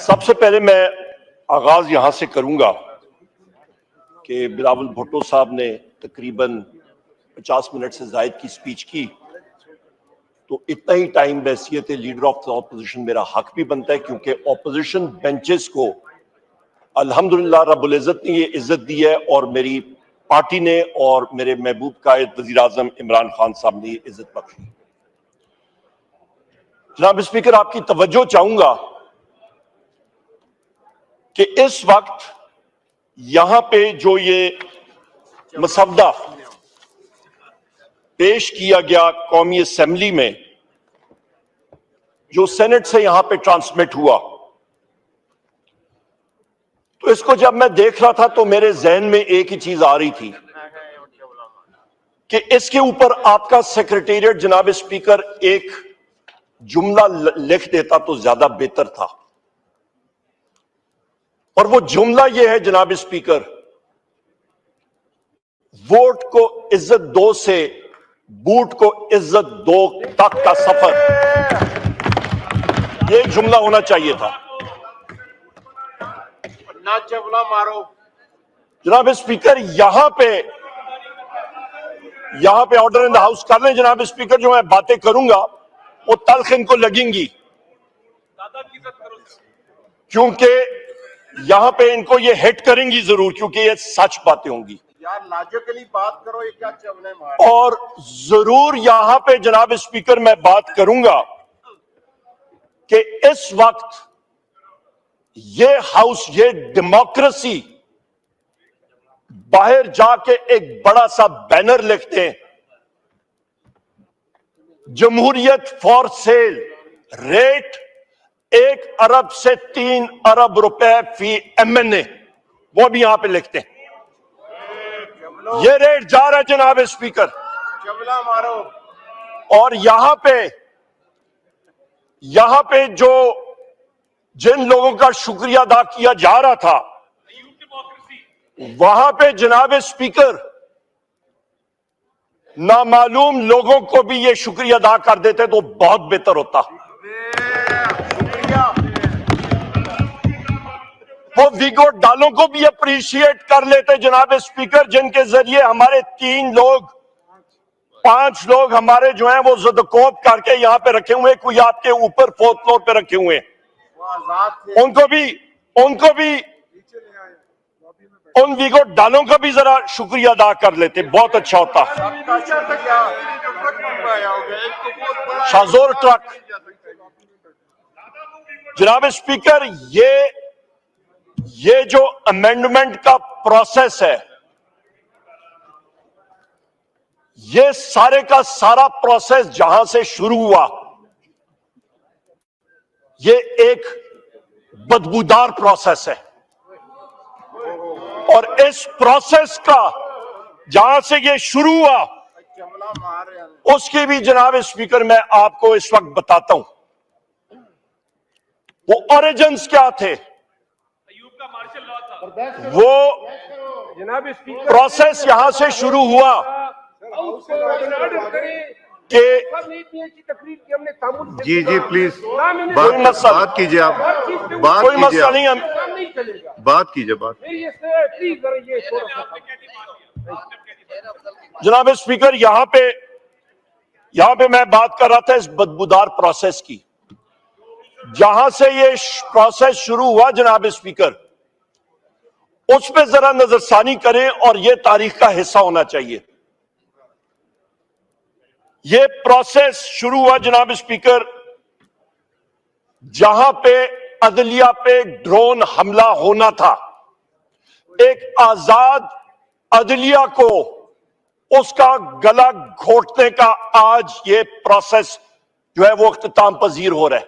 सबसे पहले मैं आगाज यहां से करूंगा कि बिलावल भुट्टो साहब ने तकरीबन 50 मिनट से जायद की स्पीच की, तो इतना ही टाइम बहैसियत लीडर ऑफ द ऑपोजिशन मेरा हक भी बनता है, क्योंकि ऑपोजिशन बेंचेस को अल्हम्दुलिल्लाह रब्बुल इज्जत ने ये इज्जत दी है और मेरी पार्टी ने और मेरे महबूब कायद वजीर आजम इमरान खान साहब ने ये इज्जत बख्शी। जनाब स्पीकर, आपकी तवज्जो चाहूंगा कि इस वक्त यहां पे जो ये मसवदा पेश किया गया कौमी असेंबली में, जो सेनेट से यहां पे ट्रांसमिट हुआ, तो इसको जब मैं देख रहा था तो मेरे जहन में एक ही चीज आ रही थी कि इसके ऊपर आपका सेक्रेटेरिएट जनाब स्पीकर एक जुमला लिख देता तो ज्यादा बेहतर था। और वो जुमला ये है जनाब स्पीकर, वोट को इज्जत दो से बूट को इज्जत दो तक का सफर, ये जुमला होना चाहिए था। ना चवला मारो। जनाब स्पीकर, यहां पे ऑर्डर इन द हाउस कर लें। जनाब स्पीकर, जो मैं बातें करूंगा वो तल्ख इनको लगेंगी, क्योंकि यहां पे इनको ये हिट करेंगी जरूर, क्योंकि ये सच बातें होंगी। यार लॉजिकली बात करो, ये क्या चवले मारो। और जरूर यहां पे जनाब स्पीकर मैं बात करूंगा कि इस वक्त ये हाउस, ये डेमोक्रेसी बाहर जाके एक बड़ा सा बैनर लिखते हैं, जमहूरियत फॉर सेल, रेट 1 अरब से 3 अरब रुपए फी MNA, वो भी यहां पे लिखते हैं। ये रेट जा रहा है जनाब स्पीकर, चवला मारो। और यहां पे जो जिन लोगों का शुक्रिया अदा किया जा रहा था, वहां पे जनाब स्पीकर नामालूम लोगों को भी ये शुक्रिया अदा कर देते तो बहुत बेहतर होता। वो वीगो डालों को भी अप्रिशिएट कर लेते जनाब स्पीकर, जिनके जरिए हमारे 5 लोग हमारे जो हैं वो ज़दकोब करके यहां पे रखे हुए, कोई आपके ऊपर 4th फ्लोर पे रखे हुए हैं, उनको भी उन वीगो डालों का भी जरा शुक्रिया अदा कर लेते, बहुत अच्छा होता। शाहजोर ट्रक, जनाब स्पीकर, ये जो अमेंडमेंट का प्रोसेस है, ये सारे का सारा प्रोसेस जहां से शुरू हुआ, ये एक बदबूदार प्रोसेस है। और इस प्रोसेस का जहां से ये शुरू हुआ, उसकी भी जनाब स्पीकर मैं आपको इस वक्त बताता हूं, वो ओरिजिन्स क्या थे। वो प्रोसेस यहां से शुरू हुआ कि जी प्लीज बात कीजिए, आप कोई मसला नहीं, हम बात कीजिए। जनाब स्पीकर, यहां पे मैं बात कर रहा था इस बदबूदार प्रोसेस की, जहां से ये प्रोसेस शुरू हुआ जनाब स्पीकर, उस पे जरा नजरसानी करें और ये तारीख का हिस्सा होना चाहिए। ये प्रोसेस शुरू हुआ जनाब स्पीकर, जहां पे अदलिया पे ड्रोन हमला होना था। एक आजाद अदलिया को उसका गला घोटने का आज ये प्रोसेस जो है वो इख्तिताम पजीर हो रहा है।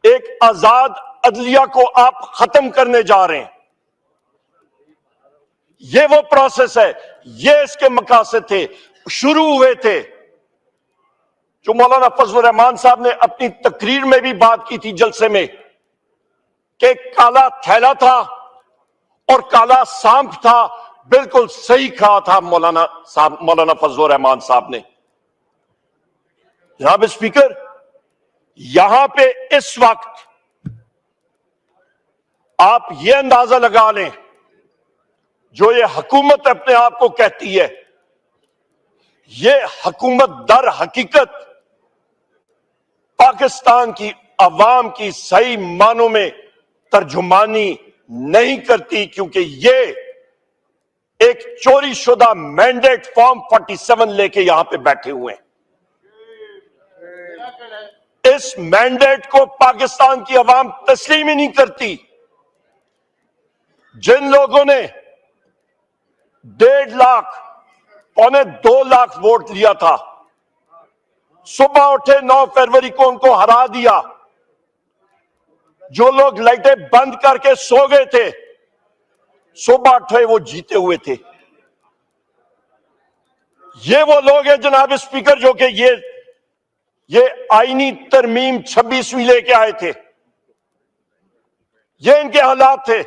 एक आजाद अदलिया को आप खत्म करने जा रहे हैं, ये वो प्रोसेस है, ये इसके मकासद थे, शुरू हुए थे, जो मौलाना फजल रहमान साहब ने अपनी तकरीर में भी बात की थी जलसे में, कि काला थैला था और काला सांप था। बिल्कुल सही कहा था मौलाना फजल रहमान साहब ने। जनाब स्पीकर, यहां पे इस वक्त आप ये अंदाजा लगा लें, जो ये हुकूमत अपने आप को कहती है, ये हुकूमत दर हकीकत पाकिस्तान की अवाम की सही मानों में तर्जुमानी नहीं करती, क्योंकि ये एक चोरी शुदा मैंडेट फॉर्म 47 लेके यहां पे बैठे हुए हैं। इस मैंडेट को पाकिस्तान की अवाम तस्लीम ही नहीं करती। जिन लोगों ने 1.5 लाख, 2.25 लाख वोट लिया था, सुबह उठे 9 फरवरी को उनको हरा दिया। जो लोग लाइटें बंद करके सो गए थे, सुबह उठे वो जीते हुए थे। ये वो लोग हैं जनाब स्पीकर, जो कि ये आईनी तरमीम 26वीं लेके आए थे। ये इनके हालात थे।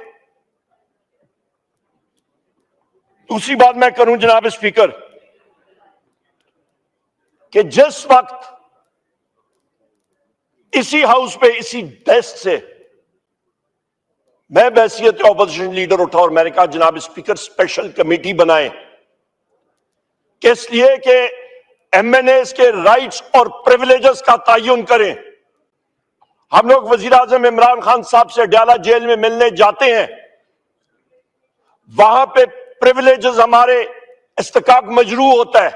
दूसरी बात मैं करूं जनाब स्पीकर, कि जिस वक्त इसी हाउस पे, इसी डेस्क से मैं बैसियत ऑपोजिशन लीडर उठा और मैंने कहा जनाब स्पीकर स्पेशल कमेटी बनाएं, किस लिए कि एमएनएस के राइट्स और प्रिविलेजेस का तयन करें। हम लोग वजीर आजम इमरान खान साहब से अडयाला जेल में मिलने जाते हैं, वहां पे प्रिविलेजेस हमारे इस्तेकाक मजरू होता है।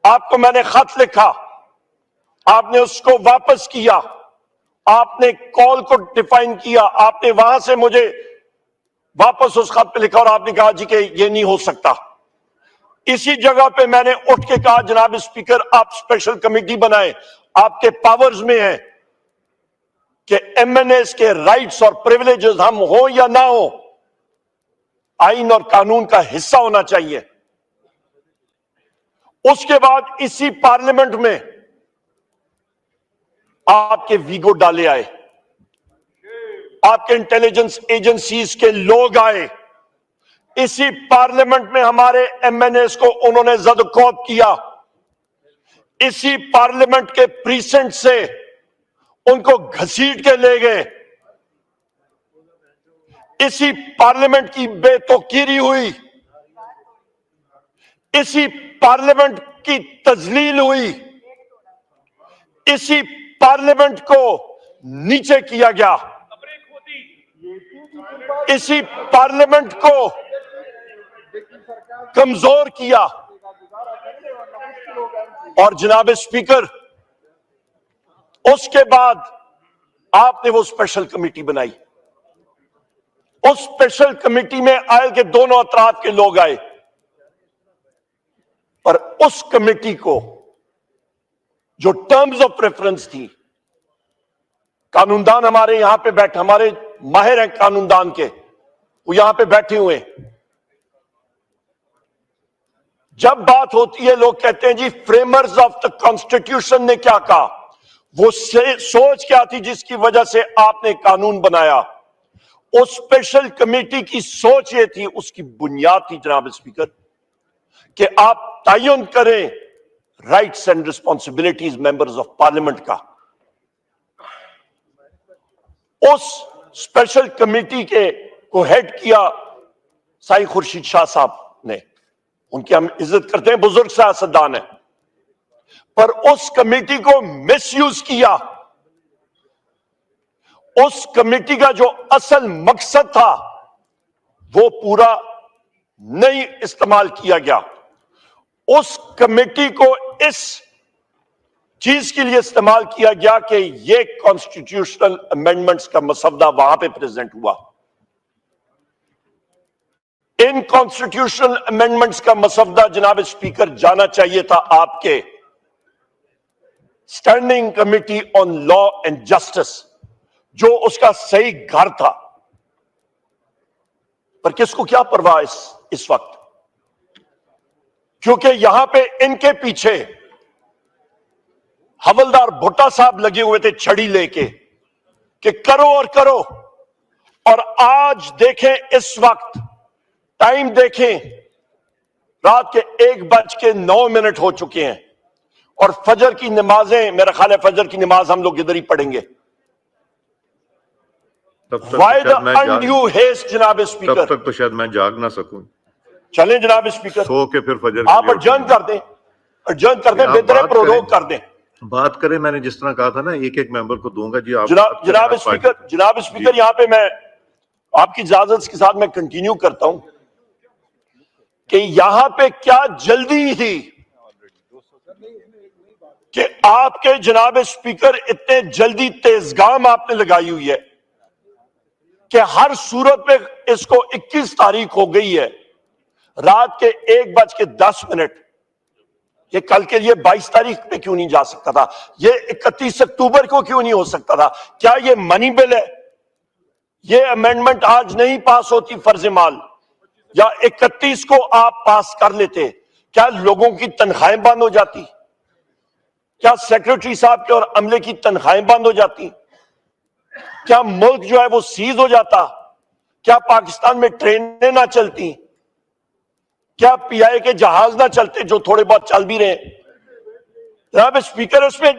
आपको मैंने खत लिखा, आपने उसको वापस किया, आपने कॉल को डिफाइन किया, आपने वहां से मुझे वापस उस खत पे लिखा और आपने कहा जी कि ये नहीं हो सकता। इसी जगह पे मैंने उठ के कहा जनाब स्पीकर आप स्पेशल कमेटी बनाएं, आपके पावर्स में है कि एमएनएस के राइट्स और प्रिविलेजेस हम हो या ना हो, आइन और कानून का हिस्सा होना चाहिए। उसके बाद इसी पार्लियामेंट में आपके वीगो डाले आए, आपके इंटेलिजेंस एजेंसीज के लोग आए, इसी पार्लियामेंट में हमारे एमएनएस को उन्होंने जदकोब किया, इसी पार्लियामेंट के प्रीसेंट से उनको घसीट के ले गए, इसी पार्लियामेंट की बेतौकीरी हुई, इसी पार्लियामेंट की तजलील हुई, इसी पार्लियामेंट को नीचे किया गया, इसी पार्लियामेंट को कमजोर किया। और जनाब स्पीकर, उसके बाद आपने वो स्पेशल कमेटी बनाई। उस स्पेशल कमेटी में आयल के दोनों अतराफ के लोग आए, पर उस कमेटी को जो टर्म्स ऑफ प्रेफरेंस थी, कानूनदान हमारे यहां पे बैठे, हमारे माहिर हैं कानूनदान के, वो यहां पे बैठे हुए। जब बात होती है, लोग कहते हैं जी फ्रेमर्स ऑफ द कॉन्स्टिट्यूशन ने क्या कहा, वो सोच क्या थी जिसकी वजह से आपने कानून बनाया। उस स्पेशल कमेटी की सोच ये थी, उसकी बुनियाद थी जनाब स्पीकर, कि आप तयन करें rights and responsibilities members of parliament का। उस स्पेशल कमेटी के को हेड किया साईं खुर्शीद शाह साहब ने, उनकी हम इज्जत करते हैं, बुजुर्ग सियासतदान है, पर उस कमेटी को मिसयूज किया। उस कमेटी का जो असल मकसद था वो पूरा नहीं इस्तेमाल किया गया। उस कमेटी को इस चीज के लिए इस्तेमाल किया गया कि ये कॉन्स्टिट्यूशनल अमेंडमेंट्स का मसवदा वहां पे प्रेजेंट हुआ। इन कॉन्स्टिट्यूशनल अमेंडमेंट्स का मसवदा जनाब स्पीकर जाना चाहिए था आपके standing committee on law and justice, जो उसका सही घर था। पर किसको क्या परवाह इस वक्त, क्योंकि यहां पे इनके पीछे हवलदार भुट्टा साहब लगे हुए थे छड़ी लेके कि करो और करो। और आज देखें, इस वक्त टाइम देखें, रात के 1:09 हो चुके हैं और फजर की नमाजें, मेरा ख्याल है फजर की नमाज हम लोग इधर ही पढ़ेंगे। तब तक Why तो the शायद मैं जाग undue haste, जनाब तब स्पीकर? तक तो शायद मैं जाग ना सकूं। चलें जनाब स्पीकर, सो के फिर फजर के आप लिए adjourn उठूंगा। कर दें, adjourn कर दें, आप बेहतर है बात प्रोरोग करें। कर दें। बात करें, मैंने जिस तरह कहा था ना, एक एक मेंबर को दूंगा जी। आप जनाब बात करें, आप जनाब स्पीकर, यहाँ पे मैं आपकी इजाजत के साथ मैं कंटिन्यू करता हूं कि यहां पे क्या जल्दी थी कि आपके जनाब स्पीकर इतने जल्दी तेजगाम आपने लगाई हुई है कि हर सूरत में इसको 21 तारीख हो गई है, रात के 1:10, ये कल के लिए 22 तारीख पे क्यों नहीं जा सकता था? ये 31 अक्टूबर को क्यों नहीं हो सकता था? क्या ये मनी बिल है? ये अमेंडमेंट आज नहीं पास होती फर्ज माल, या 31 को आप पास कर लेते, क्या लोगों की तनख्वाहें बंद हो जाती? क्या सेक्रेटरी साहब के और अमले की तनख्वाहें बंद हो जाती? क्या मुल्क जो है वो सीज हो जाता? क्या पाकिस्तान में ट्रेनें ना चलती? क्या पीआई के जहाज ना चलते जो थोड़े बहुत चल भी रहे? जनाब स्पीकर, उसमें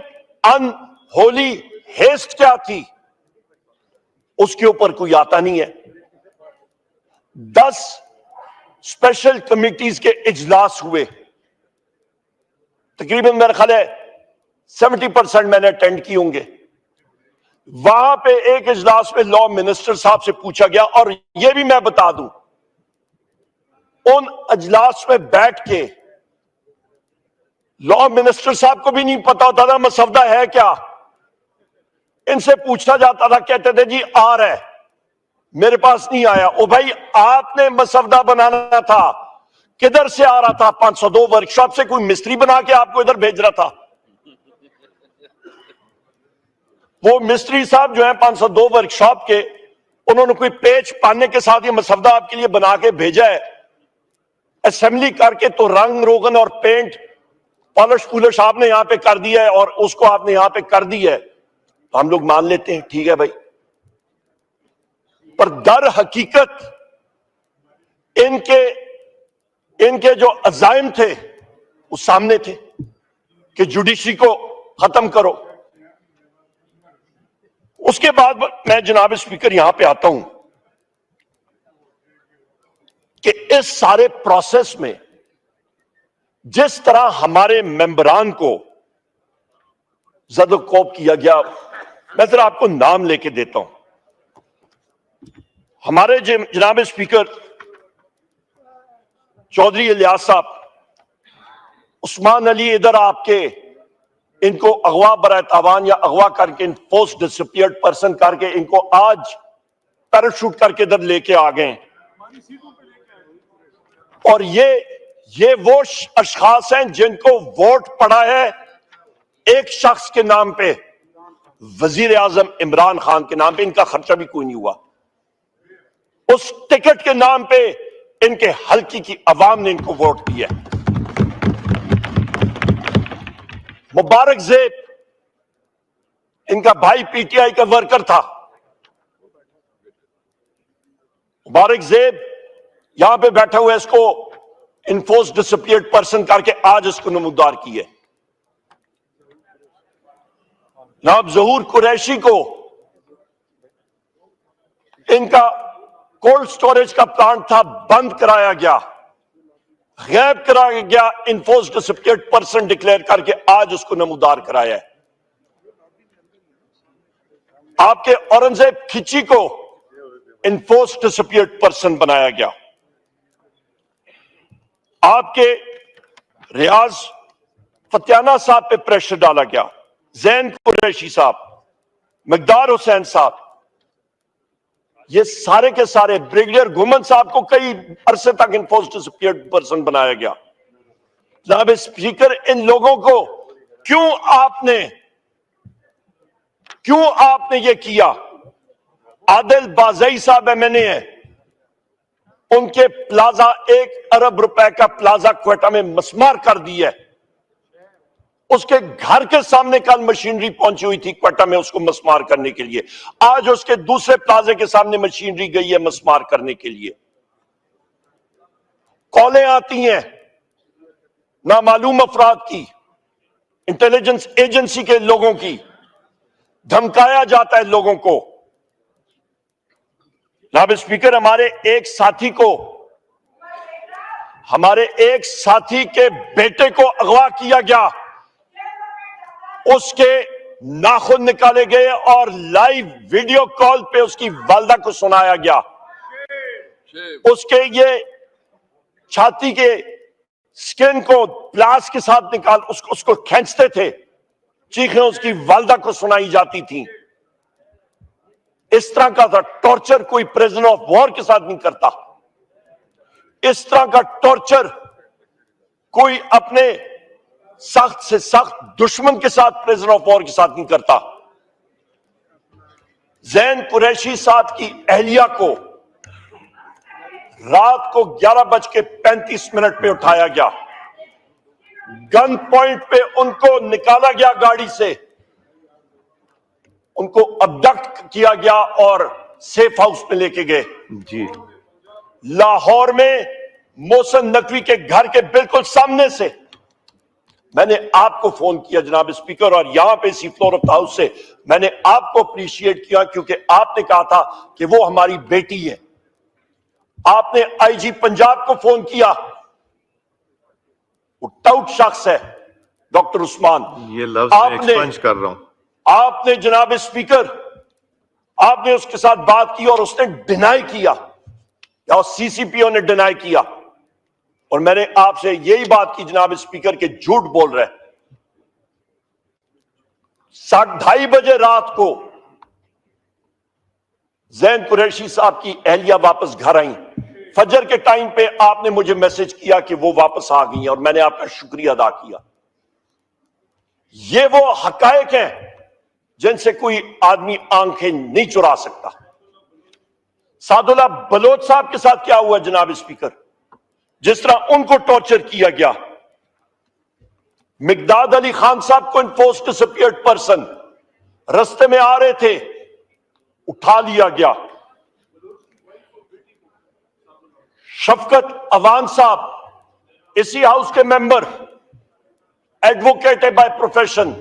अनहोली हेस्ट क्या थी? उसके ऊपर कोई आता नहीं है। 10 स्पेशल कमिटीज के इजलास हुए, तकरीबन मेरा ख्याल है 70% मैंने अटेंड किए होंगे। वहां पे एक इजलास में लॉ मिनिस्टर साहब से पूछा गया, और यह भी मैं बता दूं, उन इजलास में बैठ के लॉ मिनिस्टर साहब को भी नहीं पता होता था मसवदा है क्या। इनसे पूछा जाता था, कहते थे जी आ रहा है, मेरे पास नहीं आया। ओ भाई, आपने मसवदा बनाना था, किधर से आ रहा था? 502 वर्कशॉप से कोई मिस्त्री बना के आपको इधर भेज रहा था? वो मिस्त्री साहब जो है 502 वर्कशॉप के, उन्होंने कोई पेच पाने के साथ ये मसवदा आपके लिए बना के भेजा है, असेंबली करके तो रंग रोगन और पेंट पॉलिश पुलिश आपने यहां पे कर दिया है और उसको आपने यहां पे कर दी है, तो हम लोग मान लेते हैं, ठीक है भाई। पर दर हकीकत इनके जो अजाइम थे वो सामने थे कि जुडिशरी को खत्म करो। उसके बाद मैं जनाब स्पीकर यहां पे आता हूं कि इस सारे प्रोसेस में जिस तरह हमारे मेंबरान को ज़द-ओ-कोब किया गया, मैं जरा आपको नाम लेके देता हूं। हमारे जनाब स्पीकर चौधरी इलियास साहब, उस्मान अली इधर आपके, इनको अगवा बराए तावान या अगवा करके फोर्स डिसअपियर्ड पर्सन करके इनको आज पैराशूट करके इधर लेके आ गए। और ये वो अशखास हैं जिनको वोट पड़ा है एक शख्स के नाम पे, वजीर आजम इमरान खान के नाम पे, इनका खर्चा भी कोई नहीं हुआ। उस टिकट के नाम पे इनके हल्की की अवाम ने इनको वोट दिया। मुबारक ज़ेब, इनका भाई पीटीआई का वर्कर था। मुबारक ज़ेब यहां पे बैठा हुआ है, इसको इन्फोर्स डिसअपियर्ड पर्सन करके आज इसको नमूदार किए। जनाब ज़हूर कुरैशी को इनका कोल्ड स्टोरेज का प्लांट था, बंद कराया गया, गैब कराया गया, इन्फोर्स डिसअपियर्ड पर्सन डिक्लेयर करके आज उसको नमूदार कराया है। आपके औरंगजेब खिची को इन्फोर्स डिसअपियर्ड पर्सन बनाया गया। आपके रियाज फतियाना साहब पे प्रेशर डाला गया, जैन कुरैशी साहब, मकदार हुसैन साहब, ये सारे के सारे, ब्रिगेडियर घुमन साहब को कई अरसे तक इन्फोर्स डिसअपियर्ड पर्सन बनाया गया। जनाब स्पीकर, इन लोगों को क्यों आपने ये किया? आदिल बाज़ई साहब एमएनए है, उनके प्लाजा 1 अरब रुपए का प्लाजा क्वेटा में मसमार कर दिया है। उसके घर के सामने कल मशीनरी पहुंची हुई थी क्वेटा में उसको मसमार करने के लिए, आज उसके दूसरे प्लाजे के सामने मशीनरी गई है मसमार करने के लिए। कॉलें आती हैं नामालूम अफराद की, इंटेलिजेंस एजेंसी के लोगों की, धमकाया जाता है लोगों को जनाब स्पीकर, हमारे एक साथी के बेटे को अगवा किया गया, उसके नाखून निकाले गए और लाइव वीडियो कॉल पे उसकी वालिदा को सुनाया गया। उसके ये छाती के स्किन को प्लास के साथ निकाल उसको खींचते थे, चीखें उसकी वालिदा को सुनाई जाती थी। इस तरह का था टॉर्चर कोई प्रिजनर ऑफ वॉर के साथ नहीं करता। इस तरह का टॉर्चर कोई अपने सख्त से सख्त दुश्मन के साथ, प्रिजनर ऑफ वॉर के साथ नहीं करता। जैन कुरैशी साहब की अहलिया को रात को 11:35 पे उठाया गया, गन पॉइंट पे उनको निकाला गया गाड़ी से, उनको अबडक्ट किया गया और सेफ हाउस में लेके गए। जी, लाहौर में मोहसिन नकवी के घर के बिल्कुल सामने से मैंने आपको फोन किया जनाब स्पीकर, और यहां पे इसी फ्लोर ऑफ द हाउस से मैंने आपको अप्रिशिएट किया, क्योंकि आपने कहा था कि वो हमारी बेटी है। आपने आईजी पंजाब को फोन किया, वो टाउट शख्स है डॉक्टर उस्मान। ये लफ्ज मैं एक्सपंज कर रहा हूं। आपने जनाब स्पीकर, आपने उसके साथ बात की और उसने डिनाई किया, या सीसीपीओ ने डिनाई किया, और मैंने आपसे यही बात की जनाब स्पीकर के झूठ बोल रहे। 2:30 बजे रात को जैन कुरैशी साहब की अहलिया वापस घर आई। फजर के टाइम पे आपने मुझे मैसेज किया कि वो वापस आ गई हैं, और मैंने आपका शुक्रिया अदा किया। ये वो हकायक हैं जिनसे कोई आदमी आंखें नहीं चुरा सकता। सादुल्लाह बलोच साहब के साथ क्या हुआ जनाब स्पीकर, जिस तरह उनको टॉर्चर किया गया। मिकदाद अली खान साहब को इन्फोर्स डिसअपीयर्ड पर्सन, रास्ते में आ रहे थे, उठा लिया गया। शफकत अवान साहब इसी हाउस के मेंबर, एडवोकेट है बाय प्रोफेशन,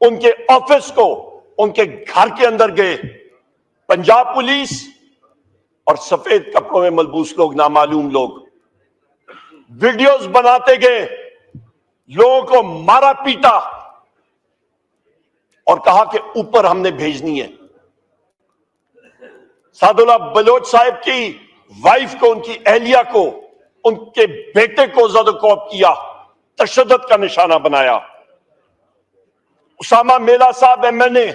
उनके ऑफिस को, उनके घर के अंदर गए पंजाब पुलिस और सफेद कपड़ों में मलबूस लोग, नामालूम लोग, वीडियोस बनाते गए, लोगों को मारा पीटा और कहा कि ऊपर हमने भेजनी है। सादुल्लाह बलोच साहब की वाइफ को, उनकी अहलिया को, उनके बेटे को ज़दकोप किया, तशद्दुद का निशाना बनाया। उसामा मेला साहब एमएनए,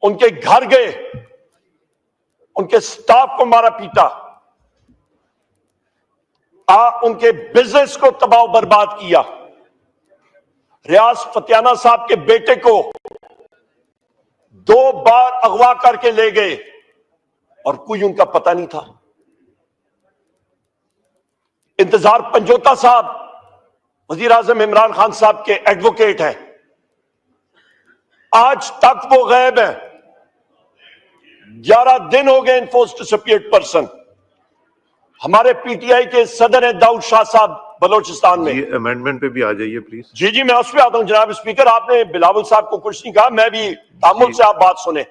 उनके घर गए, उनके स्टाफ को मारा पीटा, उनके बिजनेस को तबाह बर्बाद किया। रियाज फतियाना साहब के बेटे को 2 बार अगवा करके ले गए और कोई उनका पता नहीं था। इंतजार पंजोता साहब वजीर आजम इमरान खान साहब के एडवोकेट हैं, आज तक वो गायब है। 11 दिन हो गए इन्फोर्स डिसअपीयर्ड पर्सन। हमारे पीटीआई के सदर हैं दाऊद शाह साहब बलोचिस्तान में। अमेंडमेंट पे भी आ जाइए प्लीज। जी जी, मैं उस पर आता हूं जनाब स्पीकर। आपने बिलावल साहब को कुछ नहीं कहा, मैं भी तामुल से आप बात सुने।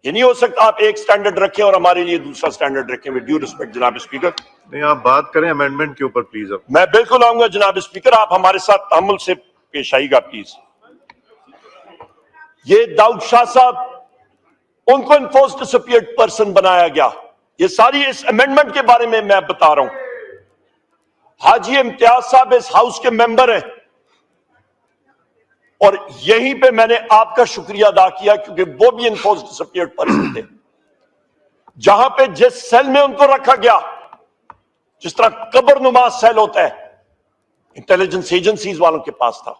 ये नहीं हो सकता आप एक स्टैंडर्ड रखें और हमारे लिए दूसरा स्टैंडर्ड रखें। विद ड्यू रिस्पेक्ट जनाब स्पीकर। नहीं, आप बात करें अमेंडमेंट के ऊपर प्लीज। मैं बिल्कुल आऊंगा जनाब स्पीकर, आप हमारे साथ तामुल से पेश आइएगा प्लीज। ये दाऊद शाह साहब, उनको इन्फोर्स डिसअपीयर्ड पर्सन बनाया गया। ये सारी इस अमेंडमेंट के बारे में मैं बता रहा हूं। हाजी इम्तियाज साहब इस हाउस के मेंबर हैं, और यहीं पे मैंने आपका शुक्रिया अदा किया, क्योंकि वो भी इन्फोर्स डिसअपीयर्ड पर्सन थे। जहां पे जिस सेल में उनको रखा गया, जिस तरह कब्रनुमा सेल होता है, इंटेलिजेंस एजेंसीज वालों के पास था।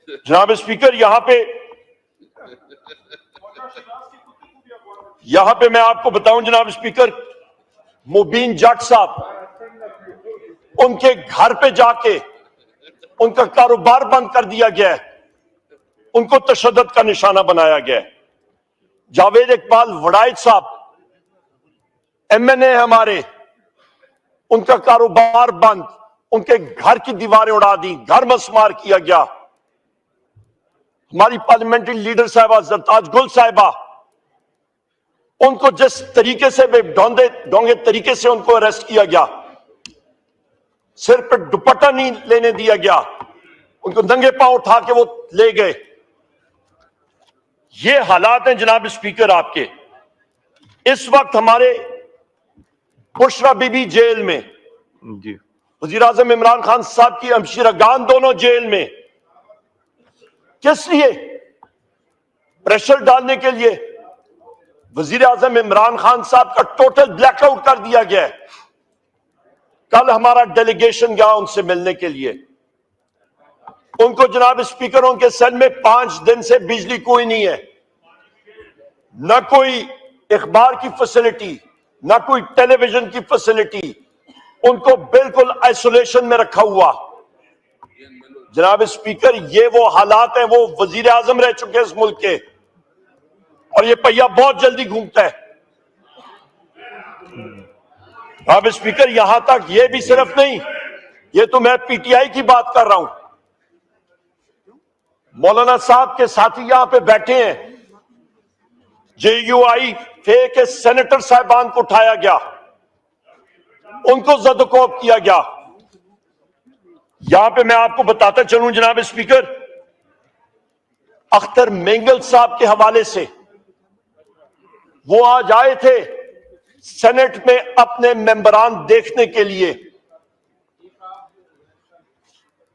जनाब स्पीकर, यहां पे मैं आपको बताऊं जनाब स्पीकर, मुबीन जट साहब, उनके घर पे जाके उनका कारोबार बंद कर दिया गया है, उनको तशद्दुद का निशाना बनाया गया है। जावेद इकबाल वड़ाइद साहब एमएनए हमारे, उनका कारोबार बंद, उनके घर की दीवारें उड़ा दी, घर मसमार किया गया। हमारी पार्लियामेंट्री लीडर साहिबा जरताज गुल साहिबा, उनको जिस तरीके से ढोंगे तरीके से उनको अरेस्ट किया गया, सिर पर दुपट्टा नहीं लेने दिया गया, उनको नंगे पांव उठा के वो ले गए। ये हालात हैं जनाब स्पीकर आपके। इस वक्त हमारे बुशरा बीबी जेल में, जी वजीर आजम इमरान खान साहब की हमशीरा गान दोनों जेल में। किस लिए? प्रेशर डालने के लिए। वजीर आजम इमरान खान साहब का टोटल ब्लैकआउट कर दिया गया है। कल हमारा डेलीगेशन गया उनसे मिलने के लिए। उनको जनाब स्पीकर उनके सेल में 5 दिन से बिजली कोई नहीं है, ना कोई अखबार की फैसिलिटी, ना कोई टेलीविजन की फैसिलिटी। उनको बिल्कुल आइसोलेशन में रखा हुआ। जनाब स्पीकर, ये वो हालात है, वो वजीर आजम रह चुके हैं इस मुल्क के, और ये पहिया बहुत जल्दी घूमता है। जनाब स्पीकर, यहां तक ये भी सिर्फ नहीं, ये तो मैं पीटीआई की बात कर रहा हूं। मौलाना साहब के साथी यहां पे बैठे हैं। JUI के सेनेटर साहिबान को उठाया गया, उनको जदोकोब किया गया। यहां पे मैं आपको बताता चलूं जनाब स्पीकर, अख्तर मेंगल साहब के हवाले से, वो आज आए थे सेनेट में अपने मेंबरान देखने के लिए।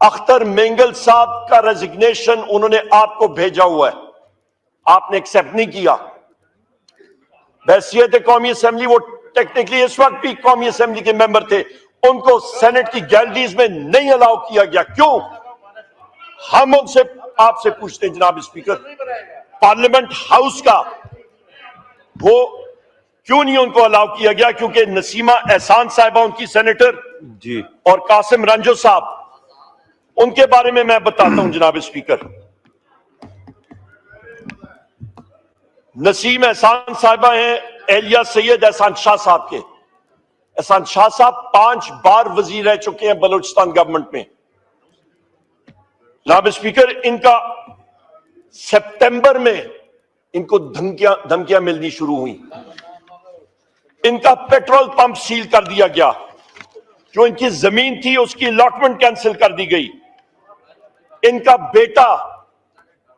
अख्तर मेंगल साहब का रेजिग्नेशन उन्होंने आपको भेजा हुआ है, आपने एक्सेप्ट नहीं किया। बैसियत कौमी असेंबली, वो टेक्निकली इस वक्त भी कौमी असेंबली के मेंबर थे, उनको सेनेट की गैलरीज में नहीं अलाउ किया गया। क्यों? हम उनसे आपसे पूछते हैं जनाब स्पीकर, पार्लियामेंट हाउस का वो क्यों नहीं उनको अलाउ किया गया? क्योंकि नसीमा एहसान साहिबा उनकी सेनेटर जी, और कासिम रंजो साहब, उनके बारे में मैं बताता हूं जनाब स्पीकर। नसीम एहसान साहिबा हैं एलिया सैयद एहसान शाह साहब के। एहसान शाह साहब 5 बार वजीर रह चुके हैं बलूचिस्तान गवर्नमेंट में। जनाब स्पीकर, इनका सितंबर में इनको धमकियां मिलनी शुरू हुई। इनका पेट्रोल पंप सील कर दिया गया, जो इनकी जमीन थी उसकी अलॉटमेंट कैंसिल कर दी गई। इनका बेटा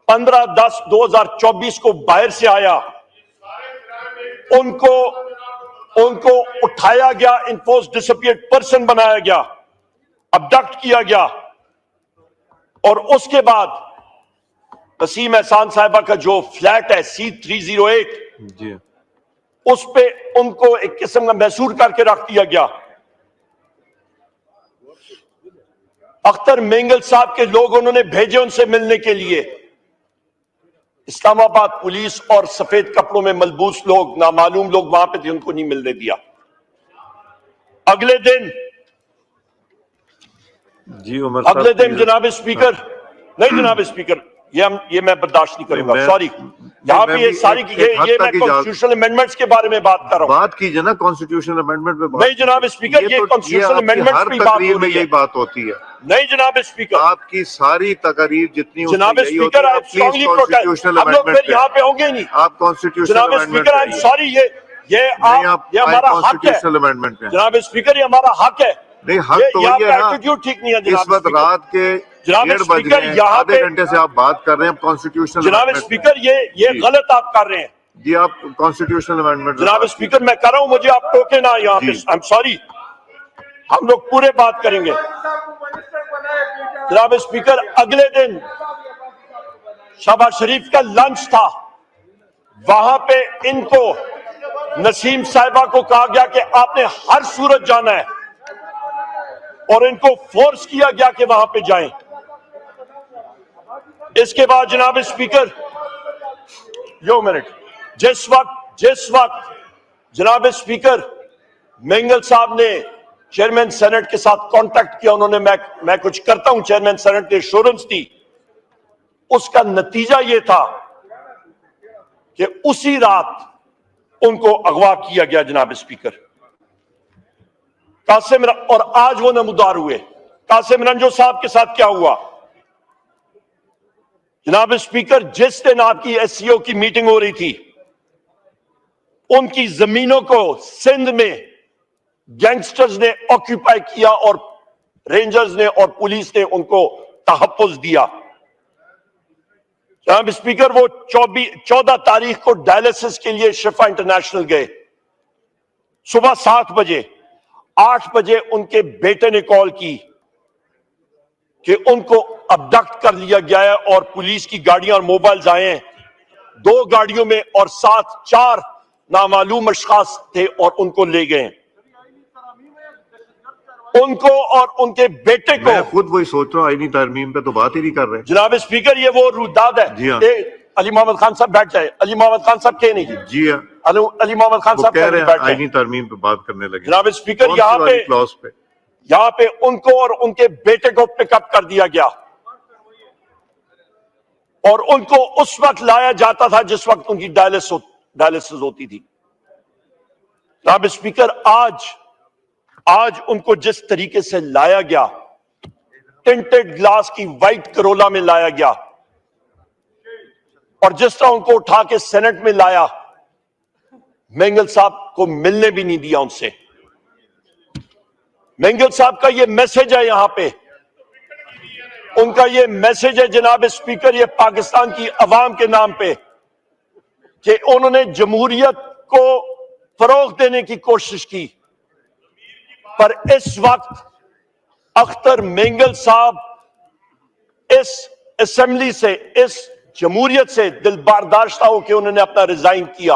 15/10/2024 को बाहर से आया, उनको उठाया गया, इन्फोर्स डिसअपियर्ड पर्सन बनाया गया, अबडक्ट किया गया, और उसके बाद नसीम एहसान साहिबा का जो फ्लैट है C308 जी, उस पे उनको एक किस्म का मैसूर करके रख दिया गया। अख्तर मेंगल साहब के लोग उन्होंने भेजे उनसे मिलने के लिए। इस्लामाबाद पुलिस और सफेद कपड़ों में मलबूस लोग, नामालूम लोग वहां पे थे, उनको नहीं मिलने दिया। अगले दिन जी उमर साहब, अगले दिन जनाब स्पीकर, नहीं जनाब स्पीकर, ये मैं बर्दाश्त नहीं करूंगा, सॉरी। यहाँ पे ये सारी ये मैं कॉन्स्टिट्यूशनल अमेंडमेंट्स के बारे में बात कर रहा हूँ। बात कीजिए ना कॉन्स्टिट्यूशनल अमेंडमेंट पे। नहीं जनाब स्पीकर, ये कॉन्स्टिट्यूशनल अमेंडमेंट्स की बात हो रही है, यही बात होती है। नहीं जनाब स्पीकर, आपकी सारी तकरीर जितनी जनाब स्पीकर, आई स्ट्रांगली प्रोटेस्ट। हम लोग फिर यहाँ पे होंगे नहीं आप कॉन्स्टिट्यूशनल जनाब स्पीकर। आई एम सॉरी, ये हमारा हक है अमेंडमेंट में जनाब स्पीकर, ये हमारा हक है। नहीं, हक तो वही है ना। एटीट्यूड ठीक नहीं है इस वक्त जनाब रात के जनाब 1:30 बज स्पीकर, रहे हैं, यहाँ आधे पे घंटे से आप बात कर रहे हैं कॉन्स्टिट्यूशनल जनाब स्पीकर, ये गलत आप कर रहे हैं जी। आप कॉन्स्टिट्यूशनल अमेंडमेंट जनाब स्पीकर, मैं कर रहा हूं, मुझे आप टोके ना यहाँ पे। आई एम सॉरी, हम लोग पूरे बात करेंगे जनाब स्पीकर। अगले दिन शहबाज शरीफ का लंच था, वहां पे इनको नसीम साहिबा को कहा गया कि आपने हर सूरत जाना है, और इनको फोर्स किया गया कि वहां पे जाएं। इसके बाद जनाब स्पीकर, यो मिनट, जिस वक्त जनाब स्पीकर मेंगल साहब ने चेयरमैन सेनेट के साथ कांटेक्ट किया, उन्होंने मैं कुछ करता हूं, चेयरमैन सेनेट ने एश्योरेंस दी। उसका नतीजा यह था कि उसी रात उनको अगवा किया गया जनाब स्पीकर। कासिम, और आज वो नमूदार हुए। कासिम रंजो साहब के साथ क्या हुआ? जनाब स्पीकर, जिस दिन आपकी एससीओ की मीटिंग हो रही थी, उनकी जमीनों को सिंध में गैंगस्टर्स ने ऑक्यूपाई किया और रेंजर्स ने और पुलिस ने उनको तहफ्फुज दिया। जनाब स्पीकर, वो 14 तारीख को डायलिसिस के लिए शिफा इंटरनेशनल गए। सुबह 7 बजे, 8 बजे उनके बेटे ने कॉल की कि उनको अबडक्ट कर लिया गया है और पुलिस की गाड़ियां और मोबाइल्स आए हैं 2 गाड़ियों में और साथ 4 नामालूम अशखास थे और उनको ले गए। उनको और उनके बेटे को, मैं खुद वही सोच रहा हूँ, आईनी तरमीम पे तो बात ही नहीं कर रहे। जनाब स्पीकर, ये वो रुदाद है। जी हाँ। अली मोहम्मद खान साहब बैठ जाए। अली मोहम्मद खान साहब के नहीं जी हाँ, अली मोहम्मद खान वो साहब कह रहे हैं बैठ जाए। आईनी तरमीम पे बात करने लगे। जनाब स्पीकर, कौन सी वाली क्लॉज पे? यहाँ पे उनको और उनके बेटे को पिकअप कर दिया गया और उनको उस वक्त लाया जाता था जिस वक्त उनकी डायलिसिस होती थी। जनाब स्पीकर, आज उनको जिस तरीके से लाया गया, टिंटेड ग्लास की वाइट करोला में लाया गया और जिस तरह उनको उठा के सेनेट में लाया, मेंगल साहब को मिलने भी नहीं दिया उनसे। मेंगल साहब का ये मैसेज है यहां पे, उनका ये मैसेज है जनाब स्पीकर, ये पाकिस्तान की अवाम के नाम पे कि उन्होंने जमहूरियत को फरोग देने की कोशिश की, पर इस वक्त अख्तर मेंगल साहब इस असेंबली से, इस जमहूरियत से दिल बर्दाश्ता होकर उन्होंने अपना रिजाइन किया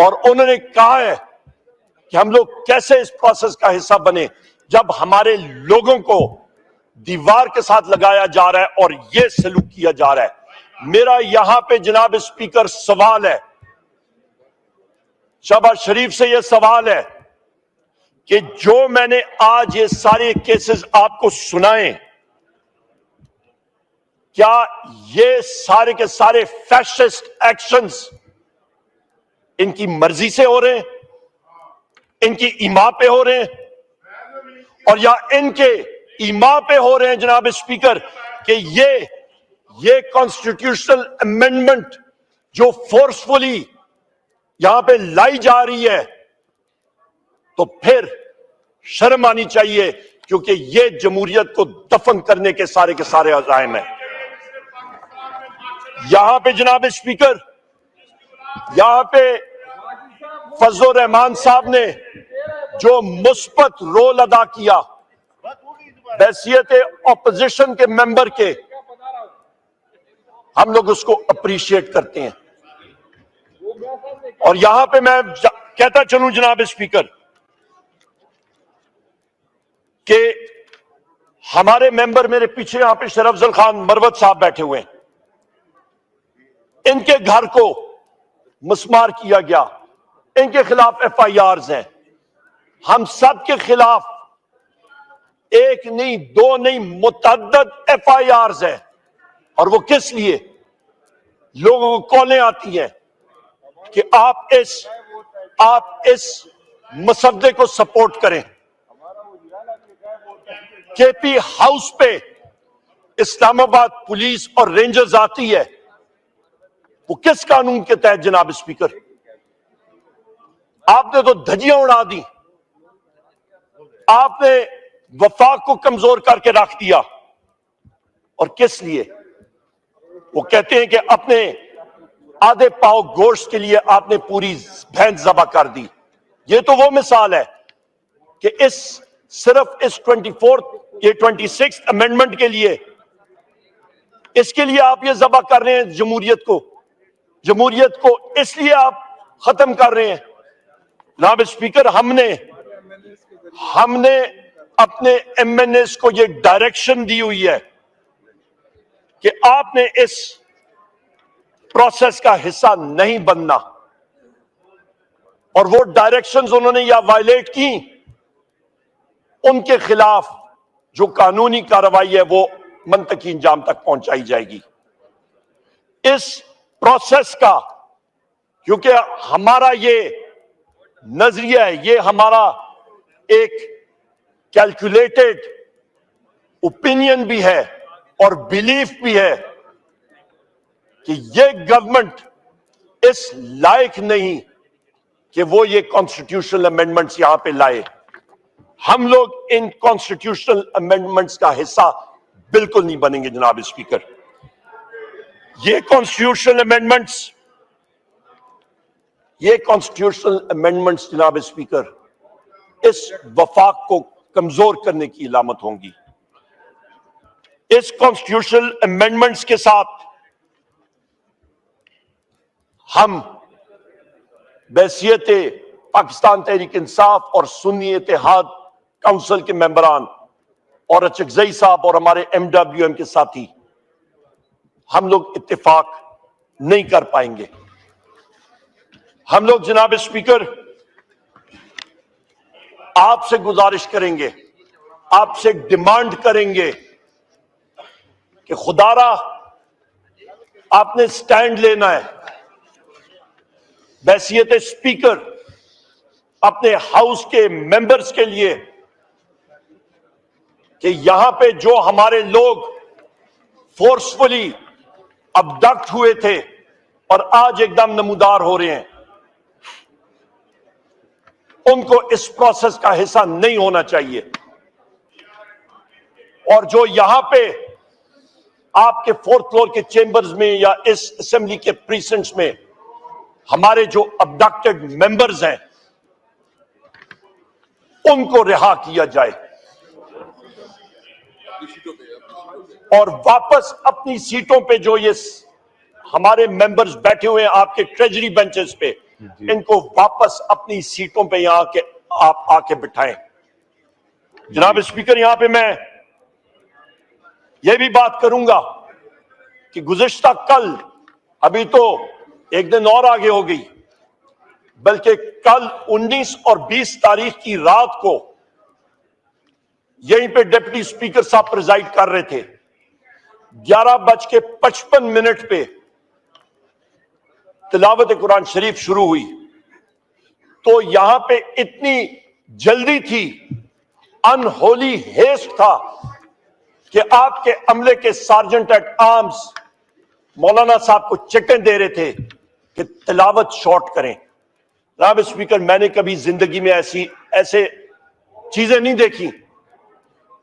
और उन्होंने कहा है कि हम लोग कैसे इस प्रोसेस का हिस्सा बने जब हमारे लोगों को दीवार के साथ लगाया जा रहा है और यह सलूक किया जा रहा है। मेरा यहां पे जनाब स्पीकर सवाल है, शहबाज शरीफ से यह सवाल है कि जो मैंने आज ये सारे केसेस आपको सुनाए, क्या ये सारे के सारे फैशिस्ट एक्शंस इनकी मर्जी से हो रहे हैं, इनकी ईमा पे हो रहे हैं, और या इनके ईमा पे हो रहे हैं जनाब स्पीकर कि ये कॉन्स्टिट्यूशनल अमेंडमेंट जो फोर्सफुली यहां पे लाई जा रही है, तो फिर शर्म आनी चाहिए, क्योंकि ये जमहूरियत को दफन करने के सारे अज़ाइम है। यहां पे जनाब स्पीकर, यहां पे फजल रहमान साहब ने जो मुस्बत रोल अदा किया हैसियत ऑपोजिशन के मेंबर के, हम लोग उसको अप्रिशिएट करते हैं। और यहां पे मैं कहता चलूं जनाब स्पीकर कि हमारे मेंबर, मेरे पीछे यहां पे शरफ अफजल खान मरवत साहब बैठे हुए हैं, इनके घर को मस्मार किया गया, इनके खिलाफ FIRs हैं। हम सब के खिलाफ एक नहीं, 2 नहीं, मुतअद्दद FIRs हैं। और वो किस लिए? लोगों को कॉलें आती हैं कि आप इस मसवदे को सपोर्ट करें। KP हाउस पे इस्लामाबाद पुलिस और रेंजर्स आती है, वो किस कानून के तहत जनाब स्पीकर? आपने तो धज्जियां उड़ा दी, आपने वफाक को कमजोर करके रख दिया। और किस लिए? वो कहते हैं कि अपने आधे पाव गोश्त के लिए आपने पूरी भैंस ज़बह कर दी। ये तो वो मिसाल है कि सिर्फ इस 26th अमेंडमेंट के लिए, इसके लिए आप ये ज़बह कर रहे हैं जमहूरियत को इसलिए आप खत्म कर रहे हैं। जनाब स्पीकर, हमने अपने MNAs को ये डायरेक्शन दी हुई है कि आपने इस प्रोसेस का हिस्सा नहीं बनना, और वो डायरेक्शंस उन्होंने या वायलेट की, उनके खिलाफ जो कानूनी कार्रवाई है वो मंतकी इंजाम तक पहुंचाई जाएगी। इस प्रोसेस का, क्योंकि हमारा ये नजरिया है, ये हमारा एक कैलकुलेटेड ओपिनियन भी है और बिलीफ भी है कि ये गवर्नमेंट इस लायक नहीं कि वो ये कॉन्स्टिट्यूशनल अमेंडमेंट्स यहां पे लाए। हम लोग इन कॉन्स्टिट्यूशनल अमेंडमेंट्स का हिस्सा बिल्कुल नहीं बनेंगे जनाब स्पीकर। ये कॉन्स्टिट्यूशनल अमेंडमेंट्स जनाब स्पीकर इस वफाक को कमजोर करने की इलामत होंगी। इस कॉन्स्टिट्यूशनल अमेंडमेंट्स के साथ हम बैसियत पाकिस्तान तहरीक इंसाफ और सुन्नी इत्तेहाद काउंसिल के मेंबरान और अचकजई साहब और हमारे MWM के साथी हम लोग इत्तेफाक नहीं कर पाएंगे। हम लोग जनाब स्पीकर आपसे गुजारिश करेंगे, आपसे डिमांड करेंगे कि खुदारा आपने स्टैंड लेना है। बैसियत स्पीकर अपने हाउस के मेंबर्स के लिए कि यहां पे जो हमारे लोग फोर्सफुली अबडक्ट हुए थे और आज एकदम नमूदार हो रहे हैं, उनको इस प्रोसेस का हिस्सा नहीं होना चाहिए। और जो यहां पे आपके 4th फ्लोर के चेंबर्स में या इस असेंबली के प्रीसेंट्स में हमारे जो अबडक्टेड मेंबर्स हैं उनको रिहा किया जाए और वापस अपनी सीटों पे जो ये हमारे मेंबर्स बैठे हुए हैं आपके ट्रेजरी बेंचेस पे, इनको वापस अपनी सीटों पे यहां के आप आके बिठाएं। जनाब स्पीकर, यहां पे मैं ये भी बात करूंगा कि गुज़िश्ता कल, अभी तो एक दिन और आगे हो गई, बल्कि कल 19 और 20 तारीख की रात को यहीं पे डिप्टी स्पीकर साहब प्रिजाइड कर रहे थे। 11:55 पे तिलावत कुरान शरीफ शुरू हुई, तो यहां पे इतनी जल्दी थी, अनहोली हेस्ट था कि आपके अमले के सार्जेंट एट आर्म्स मौलाना साहब को चेकें दे रहे थे कि तिलावत शॉर्ट करें। जनाब स्पीकर, मैंने कभी जिंदगी में ऐसे चीजें नहीं देखी।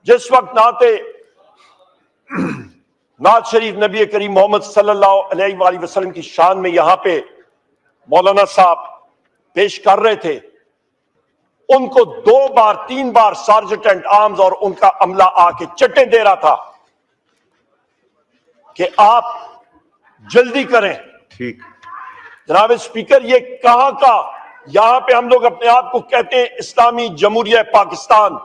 जिस वक्त नात शरीफ नबी करीम मोहम्मद सल्लल्लाहु अलैहि वसल्लम की शान में यहां पे मौलाना साहब पेश कर रहे थे, उनको 2 बार 3 बार सार्जेंट एट आर्म्स और उनका अमला आके चट्टें दे रहा था कि आप जल्दी करें। ठीक जनाब स्पीकर, ये कहां का, यहां पे हम लोग अपने आप को कहते हैं इस्लामी जमहूरिया पाकिस्तान,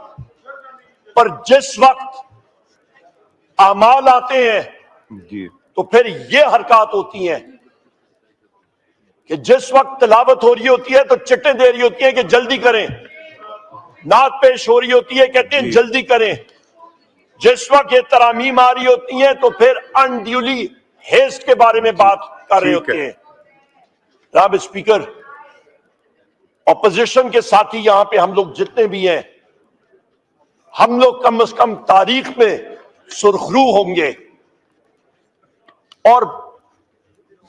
पर जिस वक्त अमाल आते हैं जी, तो फिर ये हरकत होती हैं कि जिस वक्त तिलावत हो रही होती है तो चिट्टें दे रही होती हैं कि जल्दी करें, नात पेश हो रही होती है कहते हैं जल्दी करें, जिस वक्त ये तरामीम आ रही होती हैं तो फिर अनड्यूली हेस्ट के बारे में बात कर रहे होते हैं। जनाब स्पीकर, ऑपोजिशन के साथी यहां पे हम लोग जितने भी हैं, हम लोग कम से कम तारीख में सुरखरू होंगे। और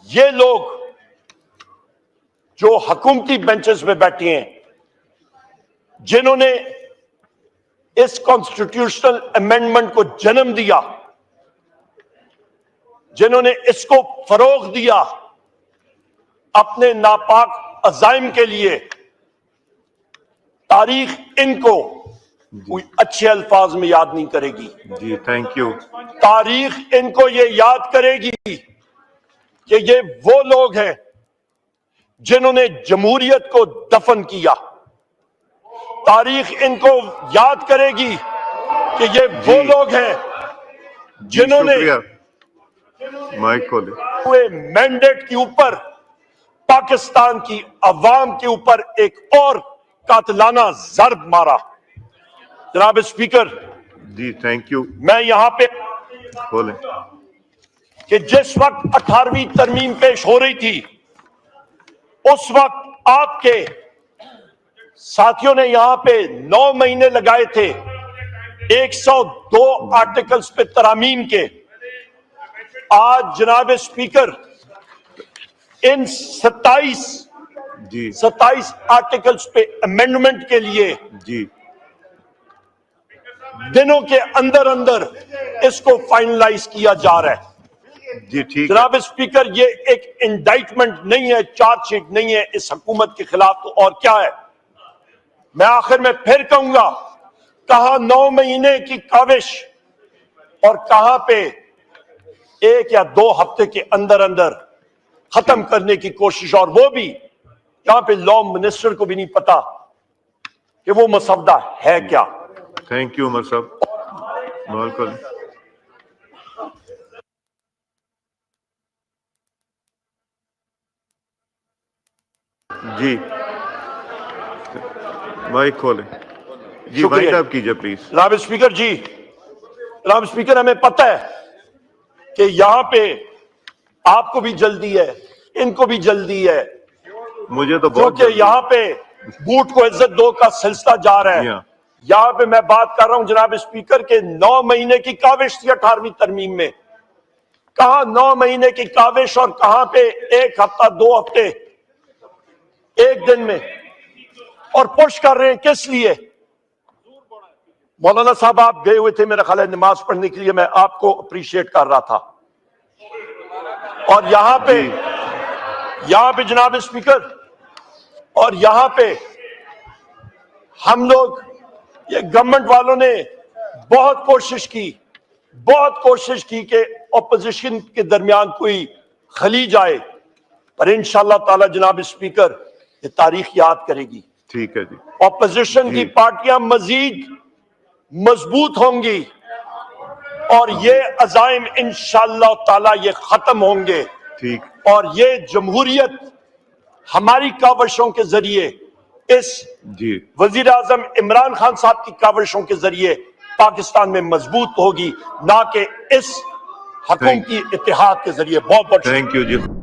ये लोग जो हुकूमती बेंचेस में बैठे हैं, जिन्होंने इस कॉन्स्टिट्यूशनल अमेंडमेंट को जन्म दिया, जिन्होंने इसको फरोग दिया, अपने नापाक अजाइम के लिए, तारीख इनको कोई अच्छे अल्फाज में याद नहीं करेगी। जी, थैंक यू। तारीख इनको ये याद करेगी कि ये वो लोग हैं जिन्होंने जमहूरियत को दफन किया। तारीख इनको याद करेगी कि ये वो लोग हैं जिन्होंने माइक खोले हुए मैंडेट के ऊपर पाकिस्तान की अवाम के ऊपर एक और कातिलाना जर्ब मारा। जनाब स्पीकर जी, थैंक यू। मैं यहां पे बोले कि जिस वक्त 18वीं तरमीम पेश हो रही थी, उस वक्त आपके साथियों ने यहां पे 9 महीने लगाए थे 102 आर्टिकल्स पे तरामीम के। आज जनाब स्पीकर इन 27 आर्टिकल्स पे अमेंडमेंट के लिए जी दिनों के अंदर अंदर इसको फाइनलाइज किया जा रहा है। जी ठीक है। जनाब स्पीकर, ये एक इंडाइटमेंट नहीं है, चार्जशीट नहीं है इस हुकूमत के खिलाफ, तो और क्या है? मैं आखिर में फिर कहूंगा, कहां 9 महीने की काविश और कहां पे 1 या 2 हफ्ते के अंदर अंदर खत्म करने की कोशिश, और वो भी यहां पे लॉ मिनिस्टर को भी नहीं पता कि वो मसवदा है क्या। थैंक यू उमर साहब। बिल्कुल जी, माइक खोलें जी, शुक्रिया। माइक आप कीजिए प्लीज। जनाब स्पीकर जी, जनाब स्पीकर, हमें पता है कि यहां पे आपको भी जल्दी है, इनको भी जल्दी है, मुझे तो बहुत क्योंकि जल्दी- यहां पे बूट को इज्जत दो का सिलसिला जा रहा है। यहां पे मैं बात कर रहा हूं जनाब स्पीकर के 9 महीने की काविश थी 18वीं तरमीम में। कहां 9 महीने की काविश और कहां पे 1 हफ्ता 2 हफ्ते 1 दिन में, और पुश कर रहे हैं किस लिए? मौलाना साहब आप गए हुए थे मेरा ख्याल है नमाज पढ़ने के लिए, मैं आपको अप्रिशिएट कर रहा था। और यहां पे जनाब स्पीकर, और यहां पे हम लोग, ये गवर्नमेंट वालों ने बहुत कोशिश की कि ऑपोजिशन के दरमियान कोई खलीज आए, पर इंशाअल्लाह ताला जनाब स्पीकर ये तारीख याद करेगी। ठीक है जी। ऑपोजिशन की पार्टियां मजीद मजबूत होंगी और ये अजाइम इंशाअल्लाह ताला ये खत्म होंगे। ठीक। और ये जमहूरियत हमारी काविशों के जरिए, इस जी वजीर आजम इमरान खान साहब की काविशों के जरिए पाकिस्तान में मजबूत होगी, ना कि इस हुकूमती इत्तेहाद के जरिए। बहुत बहुत थैंक यू जी।